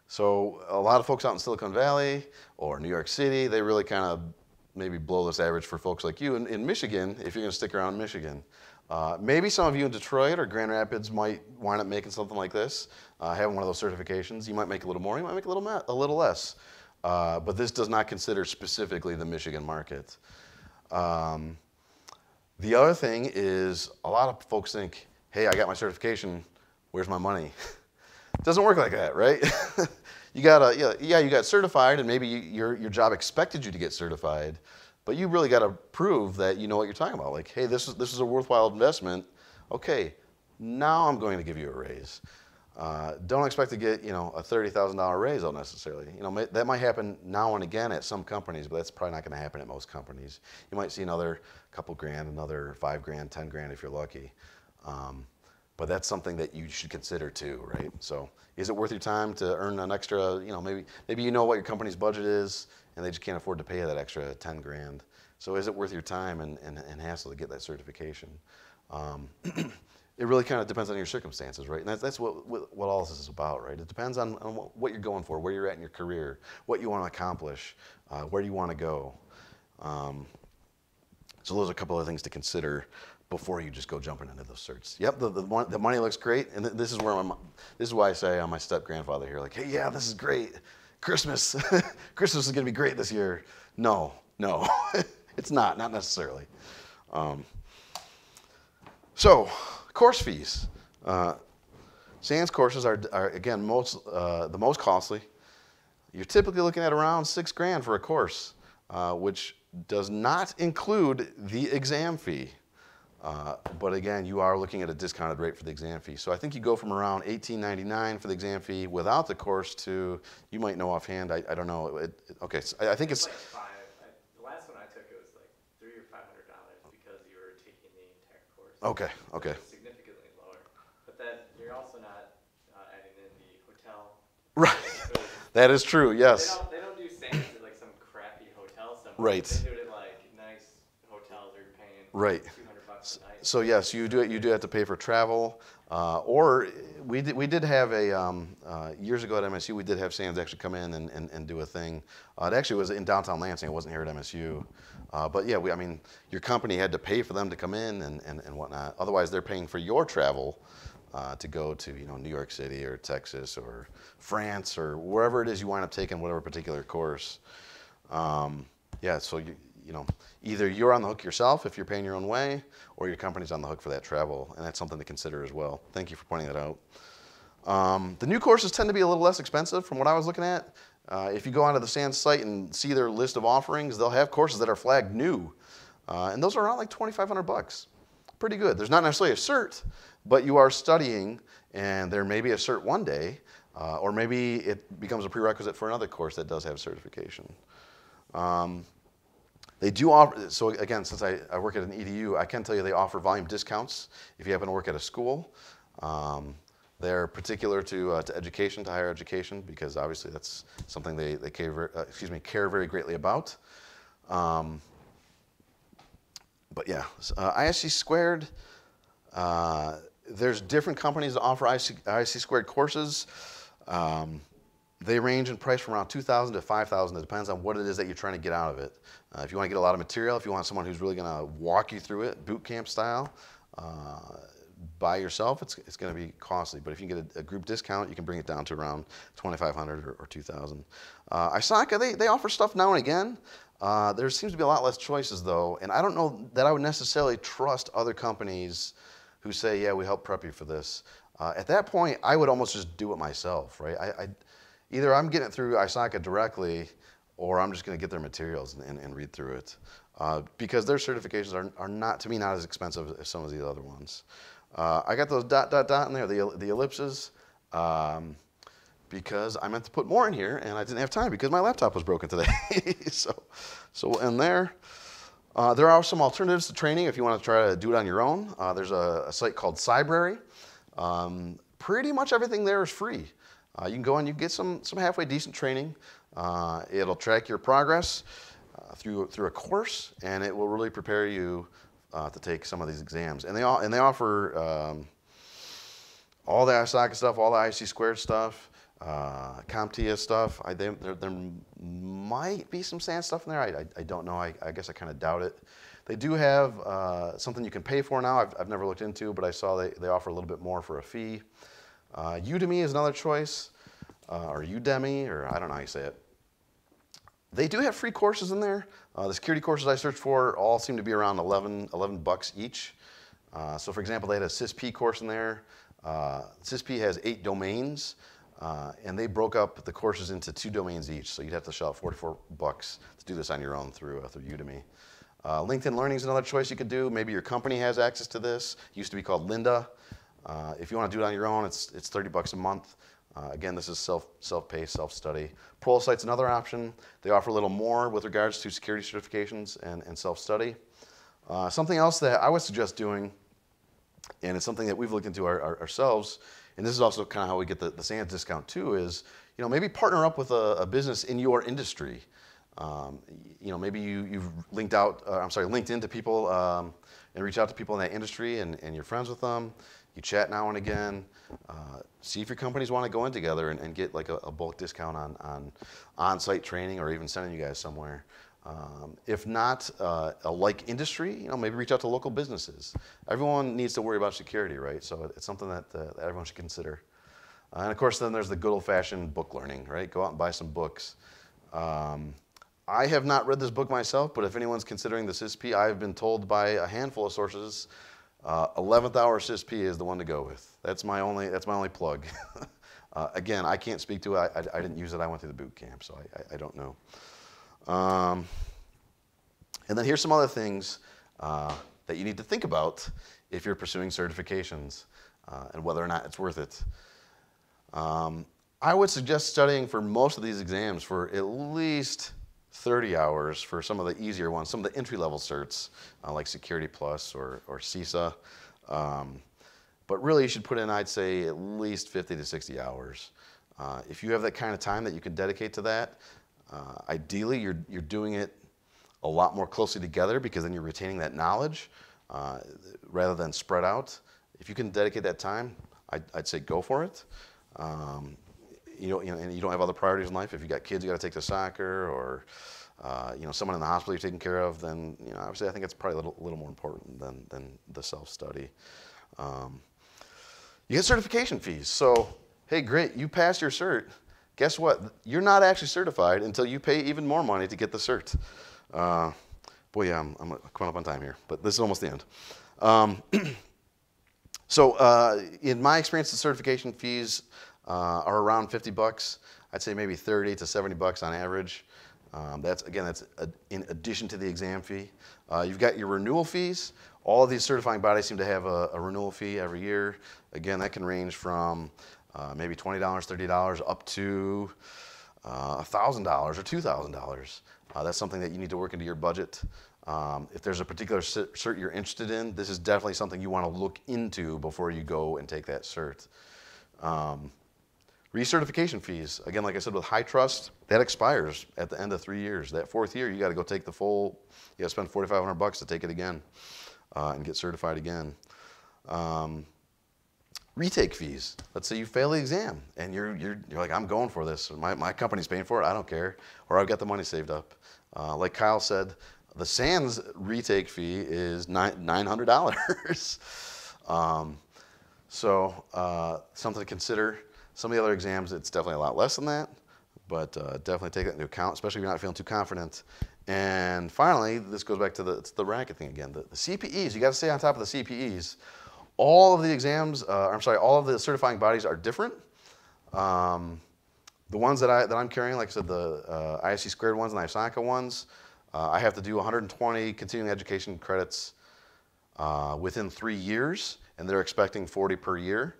[SPEAKER 4] So a lot of folks out in Silicon Valley or New York City, they really kind of maybe blow this average for folks like you. In Michigan, if you're going to stick around in Michigan, maybe some of you in Detroit or Grand Rapids might wind up making something like this, having one of those certifications. You might make a little more, you might make a little less. But this does not consider specifically the Michigan market. The other thing is a lot of folks think, hey, I got my certification, where's my money? It doesn't work like that, right? You got certified, and maybe your job expected you to get certified, but you really got to prove that you know what you're talking about. Like, hey, this is a worthwhile investment. Okay, now I'm going to give you a raise. Don't expect to get a $30,000 raise out necessarily. That might happen now and again at some companies, but that's probably not going to happen at most companies. You might see another couple grand, another $5 grand, 10 grand if you're lucky. But that's something that you should consider too, right? So is it worth your time to earn an extra, maybe you know what your company's budget is and they just can't afford to pay you that extra 10 grand. So is it worth your time and hassle to get that certification? It really kind of depends on your circumstances, right? And that's what all this is about, right? It depends on what you're going for, where you're at in your career, what you want to accomplish, where you want to go. So those are a couple of things to consider before you just go jumping into those certs. Yep, the money looks great, and this is why I say I'm my step grandfather here. Like, hey, yeah, this is great. Christmas is going to be great this year. No, it's not necessarily. So, course fees. SANS courses are again the most costly. You're typically looking at around $6 grand for a course, which does not include the exam fee. But again, you are looking at a discounted rate for the exam fee. So I think you go from around $18.99 for the exam fee without the course to, you might know offhand, I don't know. Okay, so I think it's
[SPEAKER 2] like the last one I took, it was like $300 or $500 because you were taking the entire course.
[SPEAKER 4] Okay.
[SPEAKER 2] So it was significantly lower. But then you're also not adding in the hotel.
[SPEAKER 4] Right. That is true, yes.
[SPEAKER 2] They don't do SANS at like some crappy hotel somewhere.
[SPEAKER 4] Right.
[SPEAKER 2] They do it at like nice hotels where you're paying
[SPEAKER 4] Right.
[SPEAKER 2] $200 a night.
[SPEAKER 4] So yes, you do have to pay for travel, or we did have years ago at MSU, we did have SANS actually come in and do a thing. It actually was in downtown Lansing. It wasn't here at MSU, but yeah, your company had to pay for them to come in and whatnot. Otherwise, they're paying for your travel to go to New York City or Texas or France or wherever it is you wind up taking whatever particular course. Yeah, so either you're on the hook yourself if you're paying your own way, or your company's on the hook for that travel, and that's something to consider as well. Thank you for pointing that out. The new courses tend to be a little less expensive from what I was looking at. If you go onto the SANS site and see their list of offerings, they'll have courses that are flagged new, and those are around like $2,500. pretty good. There's not necessarily a cert, but you are studying, and there may be a cert one day, or maybe it becomes a prerequisite for another course that does have certification. They do offer, so again, since I work at an EDU, I can tell you they offer volume discounts if you happen to work at a school. They're particular to education, to higher education, because obviously that's something they care very greatly about. But yeah, ISC squared, there's different companies that offer ISC squared courses. They range in price from around $2,000 to $5,000. It depends on what it is that you're trying to get out of it. If you want to get a lot of material, if you want someone who's really going to walk you through it, boot camp style, by yourself, it's going to be costly. But if you get a group discount, you can bring it down to around $2,500 or $2,000. ISACA, they offer stuff now and again. There seems to be a lot less choices, though, and I don't know that I would necessarily trust other companies who say, yeah, we help prep you for this. At that point, I would almost just do it myself, right? Either I'm getting it through ISACA directly, or I'm just going to get their materials and read through it. Because their certifications are not, to me, not as expensive as some of the other ones. I got those ... in there, the ellipses, because I meant to put more in here, and I didn't have time because my laptop was broken today. so we'll end there. There are some alternatives to training if you want to try to do it on your own. There's a site called Cybrary. Pretty much everything there is free. You can go and you get some halfway decent training. It'll track your progress through a course, and it will really prepare you to take some of these exams. And they offer all the ISACA stuff, all the IC squared stuff, CompTIA stuff. There might be some SANS stuff in there. I don't know. I guess I kind of doubt it. They do have something you can pay for now. I've never looked into, but I saw they offer a little bit more for a fee. Udemy is another choice, or Udemy, or I don't know how you say it. They do have free courses in there. The security courses I searched for all seem to be around $11 each. So for example, they had a CISP course in there. CISP has 8 domains, and they broke up the courses into 2 domains each. So you'd have to shell out $44 to do this on your own through Udemy. LinkedIn Learning is another choice you could do. Maybe your company has access to this. It used to be called Lynda. If you want to do it on your own, it's $30 a month. Again, this is self-paced, self-study. Pluralsight's another option. They offer a little more with regards to security certifications and self-study. Something else that I would suggest doing, and it's something that we've looked into ourselves, and this is also kind of how we get the SANS discount too, is maybe partner up with a business in your industry. Maybe you've linked into people and reach out to people in that industry, and you're friends with them. You chat now and again. See if your companies want to go in together and get like a bulk discount on on-site training, or even sending you guys somewhere. If not a like industry, maybe reach out to local businesses. Everyone needs to worry about security, right? So it's something that everyone should consider. And of course, then there's the good old-fashioned book learning, right? Go out and buy some books. I have not read this book myself, but if anyone's considering the CISP, I've been told by a handful of sources, 11th hour CISP is the one to go with. That's my only plug. Again, I can't speak to it. I didn't use it. I went through the boot camp, so I don't know. And then here's some other things that you need to think about if you're pursuing certifications and whether or not it's worth it. I would suggest studying for most of these exams for at least 30 hours for some of the easier ones, some of the entry-level certs like Security Plus or CISA. But really, you should put in, I'd say, at least 50 to 60 hours. If you have that kind of time that you can dedicate to that, ideally, you're doing it a lot more closely together, because then you're retaining that knowledge rather than spread out. If you can dedicate that time, I'd say go for it. And you don't have other priorities in life. If you got kids you got to take to soccer, or someone in the hospital you're taking care of, then obviously I think it's probably a little more important than the self-study. You get certification fees. So hey, great, you passed your cert. Guess what? You're not actually certified until you pay even more money to get the cert. Boy, yeah, I'm coming up on time here, but this is almost the end. So in my experience, the certification fees are around $50. I'd say maybe $30 to $70 on average. That's in addition to the exam fee. You've got your renewal fees. All of these certifying bodies seem to have a renewal fee every year. Again, that can range from maybe $20, $30 up to $1,000 or $2,000. That's something that you need to work into your budget. If there's a particular cert you're interested in, this is definitely something you want to look into before you go and take that cert. Recertification fees, again, like I said, with high trust, that expires at the end of 3 years. That 4th year, you got to go take the full, you got to spend $4,500 to take it again and get certified again. Retake fees. Let's say you fail the exam and you're like, I'm going for this. My company's paying for it. I don't care. Or I've got the money saved up. Like Kyle said, the SANS retake fee is $900. So something to consider. Some of the other exams, it's definitely a lot less than that, but definitely take that into account, especially if you're not feeling too confident. And finally, this goes back to the racket thing again. The CPEs, you got to stay on top of the CPEs. All of the exams, all of the certifying bodies are different. The ones that I'm carrying, like I said, the ISC squared ones and the ISACA ones, I have to do 120 continuing education credits within 3 years, and they're expecting 40 per year.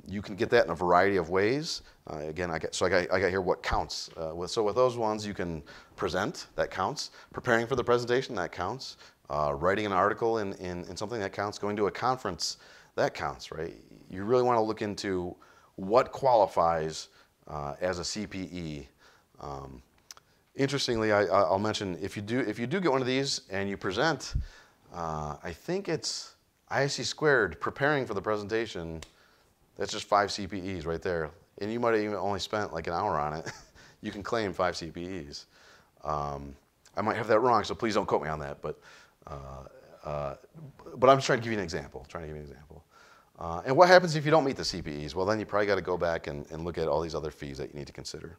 [SPEAKER 4] You can get that in a variety of ways. Again, I got here what counts. So with those ones, you can present, that counts. Preparing for the presentation, that counts. Writing an article in something, that counts. Going to a conference, that counts, right? You really want to look into what qualifies as a CPE. Interestingly, I'll mention if you do get one of these and you present, I think it's ISC squared preparing for the presentation. That's just 5 CPEs right there. And you might have even only spent like an hour on it. You can claim 5 CPEs. I might have that wrong, so please don't quote me on that. But I'm just trying to give you an example. And what happens if you don't meet the CPEs? Well, then you probably got to go back and look at all these other fees that you need to consider.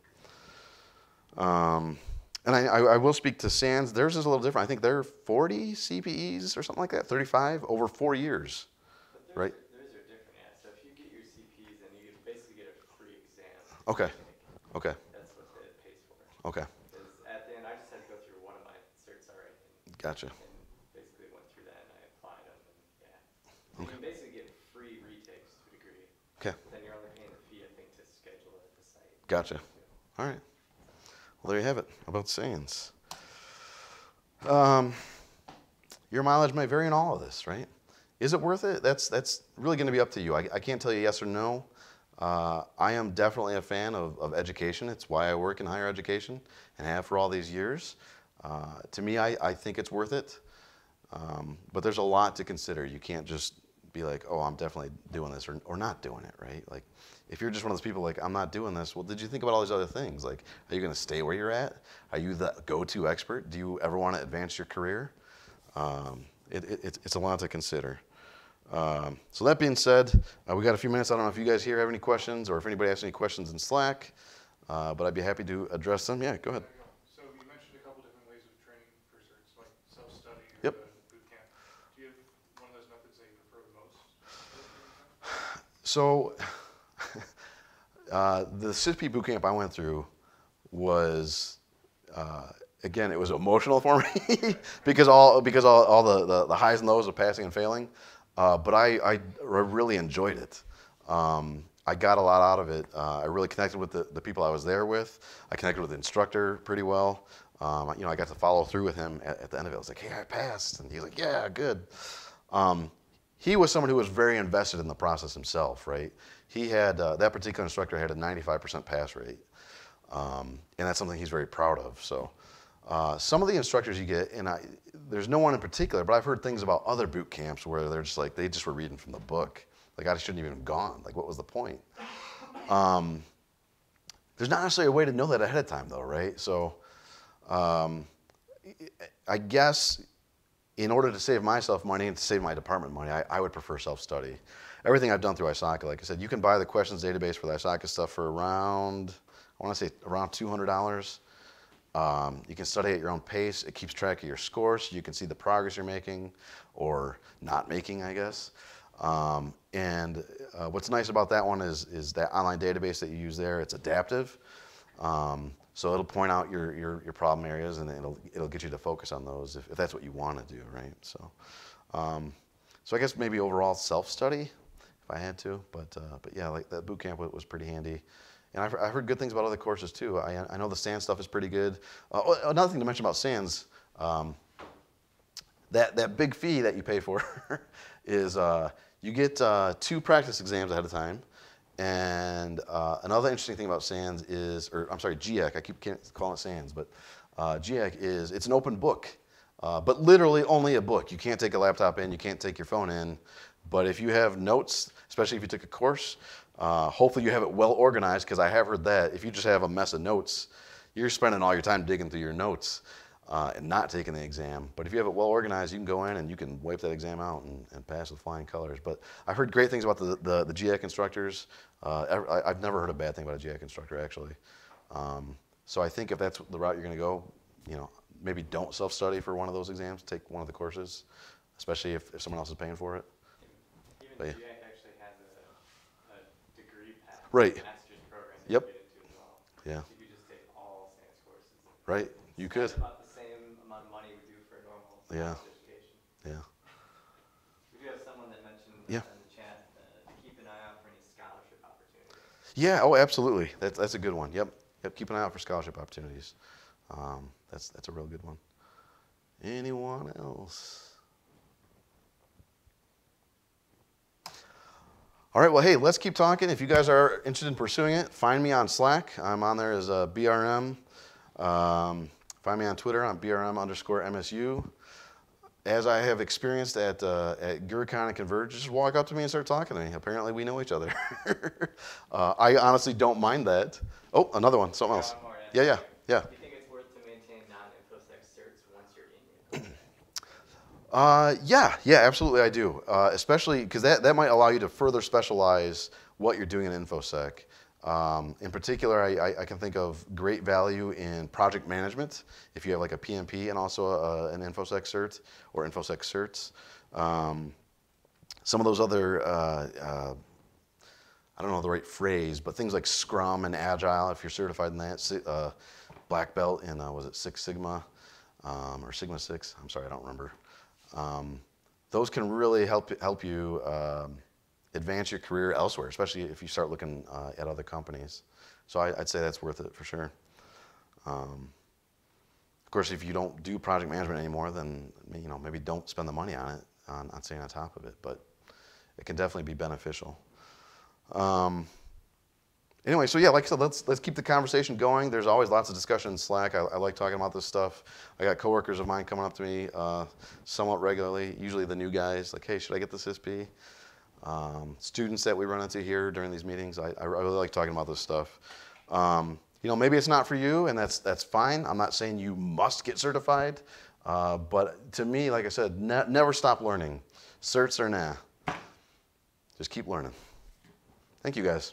[SPEAKER 4] And I will speak to SANS. Theirs is a little different. I think they're 40 CPEs or something like that, 35 over 4 years, right? Okay. Okay.
[SPEAKER 2] That's what it pays for.
[SPEAKER 4] Okay.
[SPEAKER 2] Because at the end, I just had to go through one of my certs already.
[SPEAKER 4] Gotcha.
[SPEAKER 2] And basically went through that and I applied them. And yeah. So
[SPEAKER 4] Okay.
[SPEAKER 2] you can basically get free retakes to a degree.
[SPEAKER 4] Okay.
[SPEAKER 2] But then you're only paying the fee, I think, to schedule it at the site.
[SPEAKER 4] Gotcha. All right. Well, there you have it about SANS. Your mileage may vary in all of this, right? Is it worth it? That's really going to be up to you. I can't tell you yes or no. I am definitely a fan of education. It's why I work in higher education and have for all these years. To me, I think it's worth it. But there's a lot to consider. You can't just be like, oh, I'm definitely doing this or not doing it, right? Like, if you're just one of those people like, I'm not doing this, well, did you think about all these other things? Like, are you going to stay where you're at? Are you the go-to expert? Do you ever want to advance your career? It's a lot to consider. So that being said, we got a few minutes. I don't know if you guys here have any questions or if anybody has any questions in Slack, but I'd be happy to address them. Yeah, go ahead.
[SPEAKER 3] So you mentioned a couple different ways of training for certs, like self-study or
[SPEAKER 4] Yep.
[SPEAKER 3] boot camp. Do you have one of those methods that you prefer the most?
[SPEAKER 4] So the CISP boot camp I went through was, again, it was emotional for me because all the highs and lows of passing and failing. But I really enjoyed it. I got a lot out of it. I really connected with the people I was there with. I connected with the instructor pretty well. I got to follow through with him at the end of it. I was like, hey, I passed. And he's like, yeah, good. He was someone who was very invested in the process himself, right? He had, that particular instructor had a 95% pass rate. And that's something he's very proud of. So some of the instructors you get, and there's no one in particular, but I've heard things about other boot camps where they're just like, they just were reading from the book. Like, I shouldn't even have gone. Like, what was the point? There's not necessarily a way to know that ahead of time, though, right? So I guess in order to save myself money and to save my department money, I would prefer self-study. Everything I've done through ISACA, like I said, you can buy the questions database for the ISACA stuff for around, I want to say around $200. You can study at your own pace. It keeps track of your scores, so you can see the progress you're making or not making, I guess. And what's nice about that one is that online database that you use there. It's adaptive, so it'll point out your problem areas, and it'll get you to focus on those if that's what you want to do, right? So So I guess maybe overall self-study if I had to, but yeah, like that boot camp was pretty handy. And I've heard good things about other courses too. I know the SANS stuff is pretty good. Another thing to mention about SANS, that big fee that you pay for is you get 2 practice exams ahead of time. And another interesting thing about SANS is, or I'm sorry, GEC, I keep calling it SANS, but GEC is, it's an open book, but literally only a book. You can't take a laptop in, you can't take your phone in, but if you have notes, especially if you took a course, hopefully you have it well organized, because I have heard that if you just have a mess of notes, you're spending all your time digging through your notes and not taking the exam. But if you have it well organized, you can go in and you can wipe that exam out and pass with flying colors. But I've heard great things about the GEC instructors. I've never heard a bad thing about a GEC instructor, actually. So I think if that's the route you're going to go, maybe don't self-study for one of those exams. Take one of the courses, especially if someone else is paying for it.
[SPEAKER 2] Even GEC actually has a degree path,
[SPEAKER 4] right.
[SPEAKER 2] master's program that
[SPEAKER 4] Yep.
[SPEAKER 2] you get into as well.
[SPEAKER 4] Yeah.
[SPEAKER 2] So you could just take all SANS courses.
[SPEAKER 4] Right. You could.
[SPEAKER 2] It's about the same amount of money we do for a normal
[SPEAKER 4] Yeah.
[SPEAKER 2] college education.
[SPEAKER 4] Yeah.
[SPEAKER 2] We do have someone that mentioned
[SPEAKER 4] Yeah.
[SPEAKER 2] in the chat to keep an eye out for any scholarship opportunities.
[SPEAKER 4] Yeah. Oh, absolutely. That's a good one. Yep. Yep. Keep an eye out for scholarship opportunities. That's a real good one. Anyone else? All right, well, hey, let's keep talking. If you guys are interested in pursuing it, find me on Slack. I'm on there as BRM. Find me on Twitter on BRM_MSU. As I have experienced at Youre and Converge, just walk up to me and start talking to me. Apparently, we know each other. I honestly don't mind that. Oh, another one, something else.
[SPEAKER 2] One more,
[SPEAKER 4] Yeah.
[SPEAKER 2] Do you think it's worth to maintain non-infosec certs once you're in it?
[SPEAKER 4] Yeah, absolutely I do. Especially because that might allow you to further specialize what you're doing in InfoSec. In particular, I can think of great value in project management if you have like a PMP and also an InfoSec cert or InfoSec certs. Some of those other, I don't know the right phrase, but things like Scrum and Agile, if you're certified in that, black belt in, was it Six Sigma or Sigma 6? I'm sorry, I don't remember. Those can really help you advance your career elsewhere, especially if you start looking at other companies. So I'd say that's worth it for sure. Of course, if you don't do project management anymore, then maybe don't spend the money on it, on staying on top of it. But it can definitely be beneficial. Anyway, so yeah, like I said, let's keep the conversation going. There's always lots of discussion in Slack. I like talking about this stuff. I got coworkers of mine coming up to me somewhat regularly, usually the new guys, like, hey, should I get this SISP? Students that we run into here during these meetings, I really like talking about this stuff. Maybe it's not for you, and that's fine. I'm not saying you must get certified, but to me, like I said, never stop learning. Certs or nah. Just keep learning. Thank you, guys.